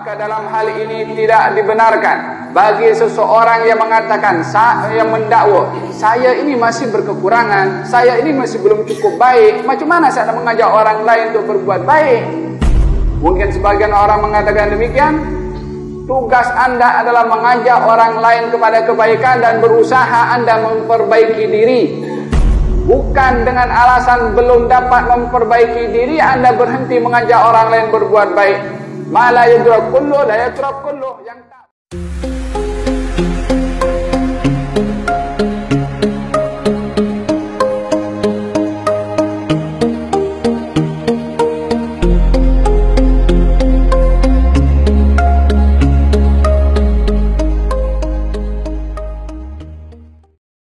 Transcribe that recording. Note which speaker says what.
Speaker 1: Maka dalam hal ini tidak dibenarkan bagi seseorang yang mengatakan, yang mendakwa, saya ini masih berkekurangan, saya ini masih belum cukup baik, macam mana saya nak mengajak orang lain untuk berbuat baik? Mungkin sebagian orang mengatakan demikian. Tugas Anda adalah mengajak orang lain kepada kebaikan dan berusaha Anda memperbaiki diri. Bukan dengan alasan belum dapat memperbaiki diri Anda berhenti mengajak orang lain berbuat baik. Ma la yudrak kullu la yatrak kullu.